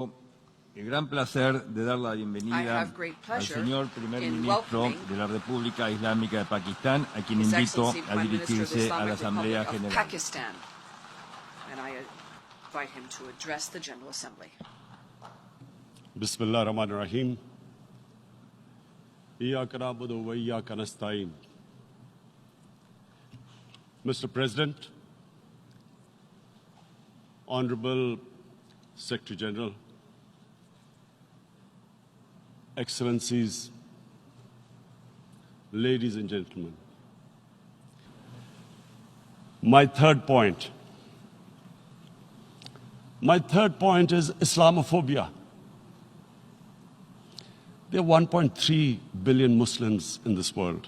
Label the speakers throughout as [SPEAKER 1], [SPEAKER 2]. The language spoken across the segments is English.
[SPEAKER 1] El gran placer de dar la bienvenida al señor primer ministro de la República Islámica de Pakistán, a quien invito a dirigirse a la Asamblea General.
[SPEAKER 2] Bismillah ar-Rahman ar-Rahim. Iyyaka na'budu wa iyyaka nasta'in. Mr. President, Honorable Secretary General, Excellencies, ladies and gentlemen, my third point is Islamophobia. There are 1.3 billion Muslims in this world.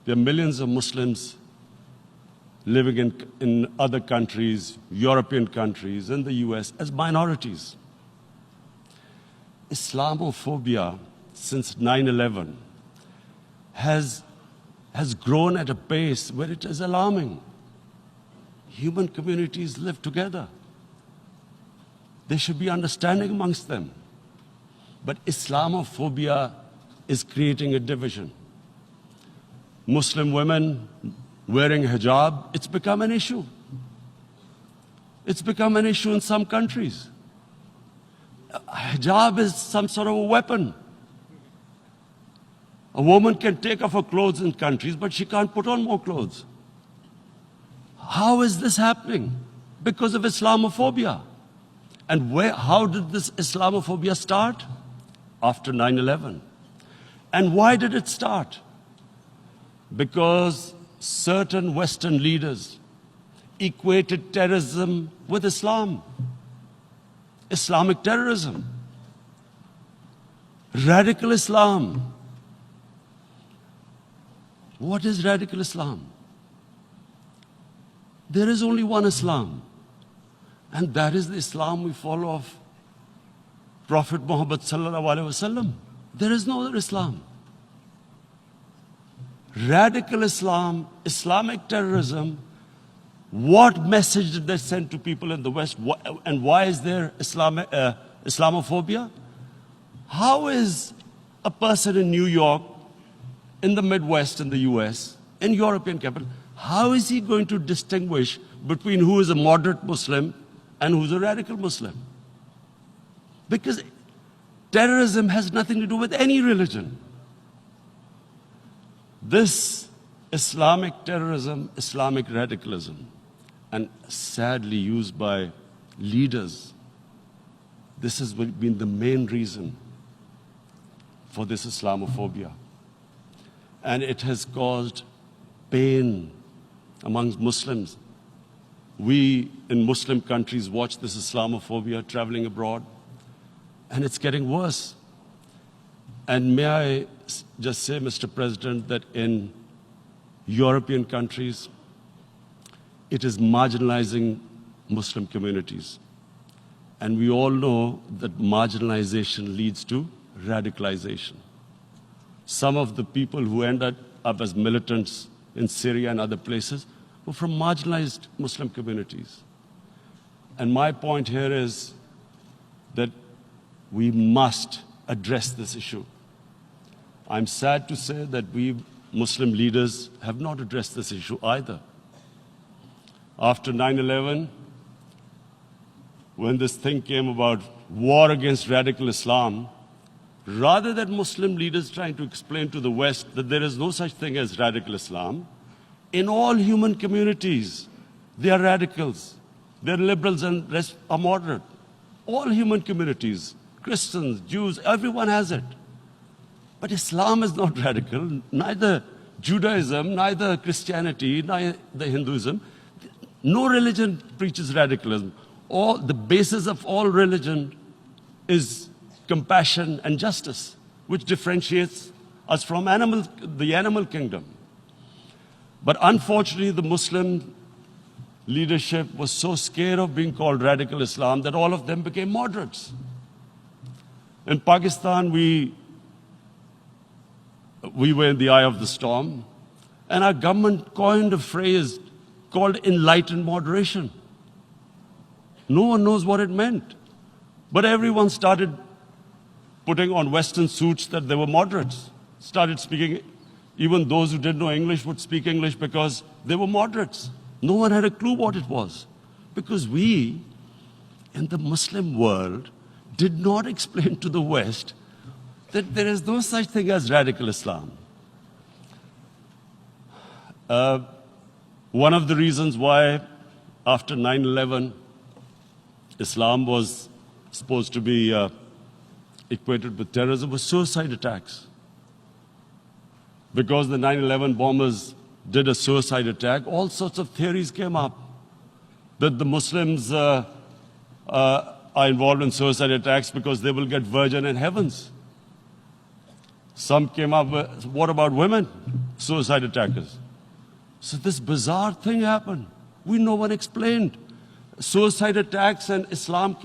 [SPEAKER 2] There are millions of Muslims living in other countries, European countries, in the US as minorities. Islamophobia since 9/11 has grown at a pace where it is alarming. Human communities live together. There should be understanding amongst them. But Islamophobia is creating a division. Muslim women wearing hijab, it's become an issue. It's become an issue in some countries. Hijab is some sort of a weapon. A woman can take off her clothes in countries, but she can't put on more clothes. How is this happening? Because of Islamophobia. And how did this Islamophobia start? After 9/11. And why did it start? Because certain Western leaders equated terrorism with Islam. Islamic terrorism. Radical Islam. What is radical Islam? There is only one Islam. And that is the Islam we follow of Prophet Muhammad sallallahu alaihi wasallam. There is no other Islam. Radical Islam, Islamic terrorism, what message did they send to people in the West? And why is there Islamophobia? How is a person in New York, in the Midwest, in the US, in European capital, how is he going to distinguish between who is a moderate Muslim and who's a radical Muslim? Because terrorism has nothing to do with any religion. This Islamic terrorism, Islamic radicalism, and sadly used by leaders, this has been the main reason for this Islamophobia. And it has caused pain amongst Muslims. We in Muslim countries watch this Islamophobia traveling abroad, and it's getting worse. And may I just say, Mr. President, that in European countries, it is marginalizing Muslim communities. And we all know that marginalization leads to radicalization. Some of the people who ended up as militants in Syria and other places were from marginalized Muslim communities. And my point here is that we must address this issue. I'm sad to say that we Muslim leaders have not addressed this issue either. After 9/11, when this thing came about war against radical Islam, rather than Muslim leaders trying to explain to the West that there is no such thing as radical Islam, in all human communities, they are radicals. They're liberals and rest are moderate. All human communities, Christians, Jews, everyone has it. But Islam is not radical, neither Judaism, neither Christianity, neither Hinduism. No religion preaches radicalism. The basis of all religion is compassion and justice, which differentiates us from the animal kingdom. But unfortunately, the Muslim leadership was so scared of being called radical Islam that all of them became moderates. In Pakistan, we were in the eye of the storm, and our government coined a phrase called enlightened moderation. No one knows what it meant. But everyone started putting on Western suits that they were moderates, started speaking, even those who didn't know English would speak English because they were moderates. No one had a clue what it was. Because we, in the Muslim world, did not explain to the West that there is no such thing as radical Islam. One of the reasons why, after 9/11, Islam was supposed to be equated with terrorism was suicide attacks. Because the 9/11 bombers did a suicide attack, all sorts of theories came up that the Muslims are involved in suicide attacks because they will get virgin in heavens. Some came up with, what about women, suicide attackers? So this bizarre thing happened. No one explained. Suicide attacks and Islam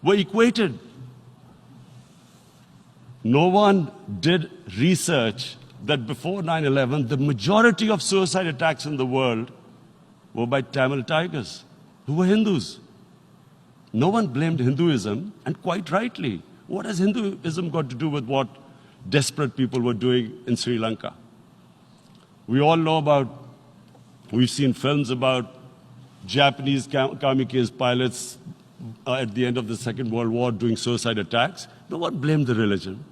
[SPEAKER 2] were equated. No one did research that before 9/11, the majority of suicide attacks in the world were by Tamil tigers, who were Hindus. No one blamed Hinduism, and quite rightly. What has Hinduism got to do with what desperate people were doing in Sri Lanka? We all know about, we've seen films about Japanese kamikaze pilots at the end of the Second World War doing suicide attacks. No one blamed the religion.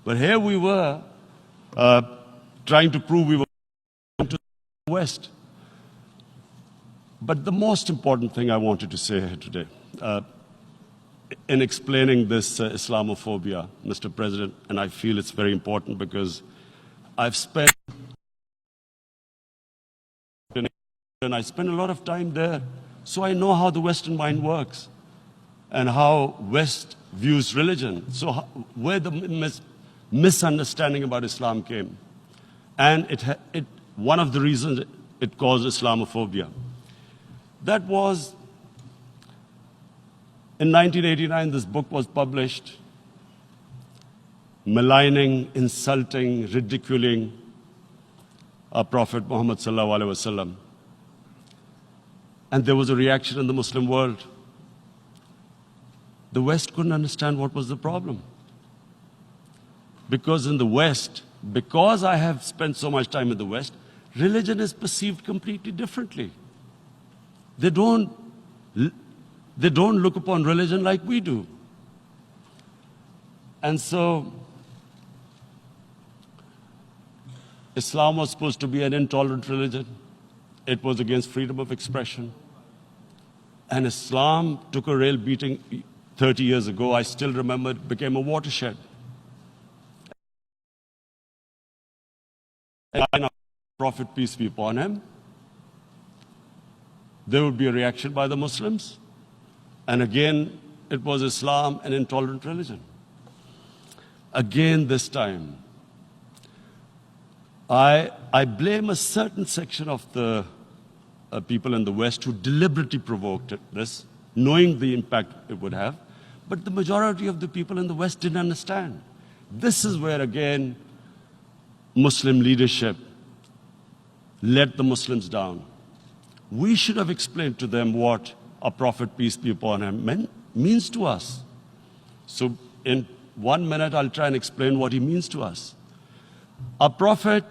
[SPEAKER 2] But here we were trying to prove we were to the West. But the most important thing I wanted to say here today, in explaining this Islamophobia, Mr. President, and I feel it's very important because I've spent a lot of time there, so I know how the Western mind works and how West views religion. So where the misunderstanding about Islam came. And one of the reasons it caused Islamophobia. That was, in 1989, this book was published, maligning, insulting, ridiculing our Prophet Muhammad sallallahu alaihi wasallam. And there was a reaction in the Muslim world. The West couldn't understand what was the problem. Because in the West, because I have spent so much time in the West, religion is perceived completely differently. They don't look upon religion like we do. And so, Islam was supposed to be an intolerant religion. It was against freedom of expression. And Islam took a real beating 30 years ago. I still remember it became a watershed. And Prophet, peace be upon him, there would be a reaction by the Muslims. And again, it was Islam, an intolerant religion. Again, this time, I blame a certain section of the people in the West who deliberately provoked this, knowing the impact it would have. But the majority of the people in the West didn't understand. This is where, again, Muslim leadership let the Muslims down. We should have explained to them what our Prophet, peace be upon him, means to us. So in 1 minute, I'll try and explain what he means to us. Our Prophet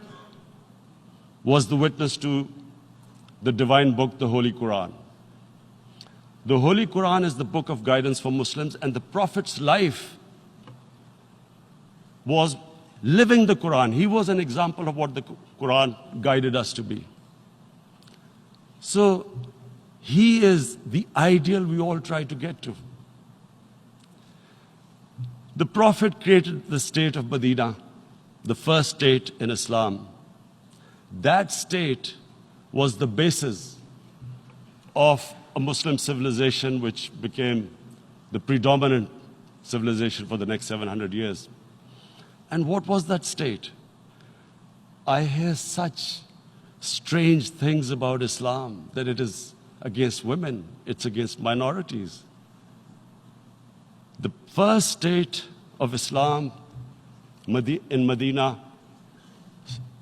[SPEAKER 2] was the witness to the divine book, the Holy Quran. The Holy Quran is the book of guidance for Muslims, and the Prophet's life was living the Quran. He was an example of what the Quran guided us to be. So he is the ideal we all try to get to. The Prophet created the state of Medina, the first state in Islam. That state was the basis of a Muslim civilization which became the predominant civilization for the next 700 years. And what was that state? I hear such strange things about Islam, that it is against women, it's against minorities. The first state of Islam in Medina,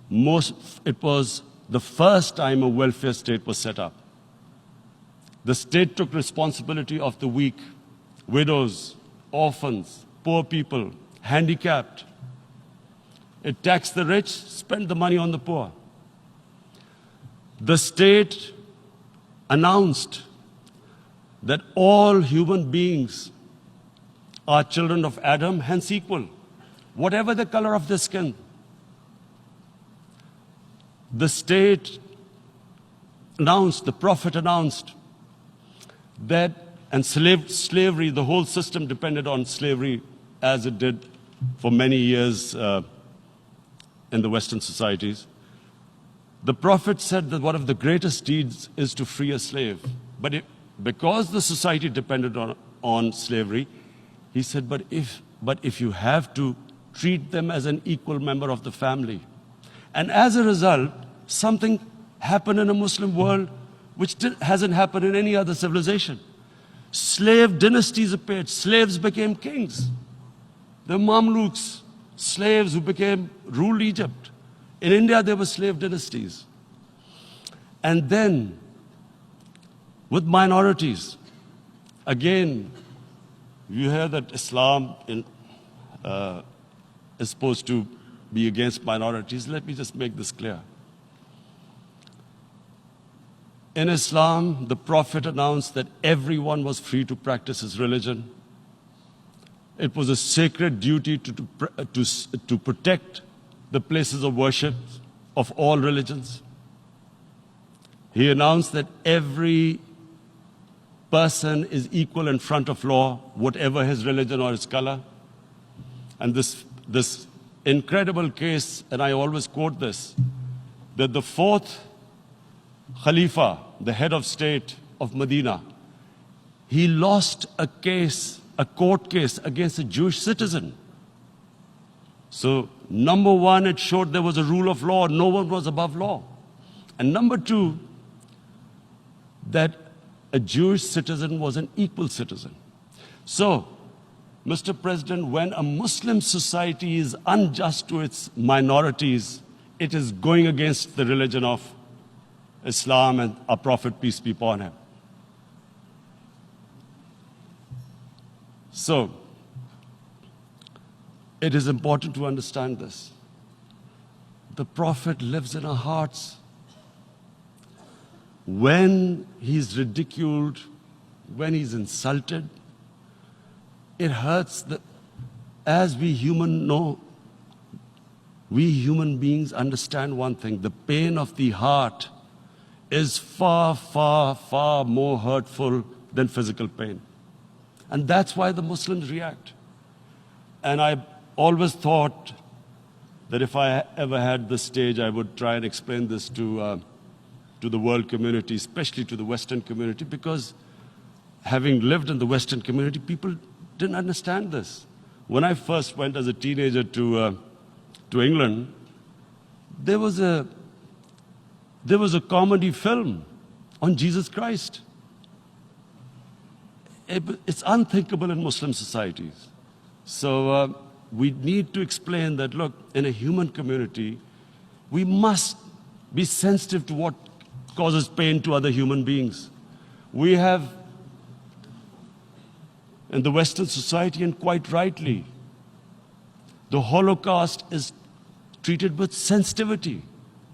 [SPEAKER 2] it was the first time a welfare state was set up. The state took responsibility of the weak widows, orphans, poor people, handicapped. It taxed the rich, spent the money on the poor. The state announced that all human beings are children of Adam, hence equal, whatever the color of their skin. The state announced, the Prophet announced that, and slavery, the whole system depended on slavery as it did for many years in the Western societies. The Prophet said that one of the greatest deeds is to free a slave. But because the society depended on slavery, he said, but if you have to treat them as an equal member of the family. And as a result, something happened in a Muslim world which hasn't happened in any other civilization. Slave dynasties appeared. Slaves became kings. The Mamluks, slaves who ruled Egypt. In India, there were slave dynasties. And then, with minorities, again, you hear that Islam is supposed to be against minorities. Let me just make this clear. In Islam, the Prophet announced that everyone was free to practice his religion. It was a sacred duty to protect the places of worship of all religions. He announced that every person is equal in front of law, whatever his religion or his color. And this incredible case, and I always quote this, that the fourth Khalifa, the head of state of Medina, he lost a court case against a Jewish citizen. So, number one, it showed there was a rule of law, no one was above law. And number two, that a Jewish citizen was an equal citizen. So, Mr. President, when a Muslim society is unjust to its minorities, it is going against the religion of Islam and our Prophet, peace be upon him. So, it is important to understand this. The Prophet lives in our hearts. When he's ridiculed, when he's insulted, it hurts. As we human beings understand one thing, the pain of the heart is far, far, far more hurtful than physical pain. And that's why the Muslims react. And I always thought that if I ever had this stage, I would try and explain this to the world community, especially to the Western community, because having lived in the Western community, people didn't understand this. When I first went as a teenager to England, there was a comedy film on Jesus Christ. It's unthinkable in Muslim societies. So we need to explain that, look, in a human community, we must be sensitive to what causes pain to other human beings. We have, in the Western society, and quite rightly, the Holocaust is treated with sensitivity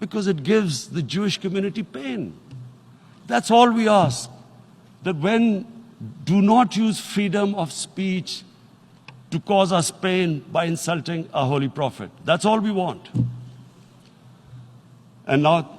[SPEAKER 2] because it gives the Jewish community pain. That's all we ask. That do not use freedom of speech to cause us pain by insulting our Holy Prophet. That's all we want. And now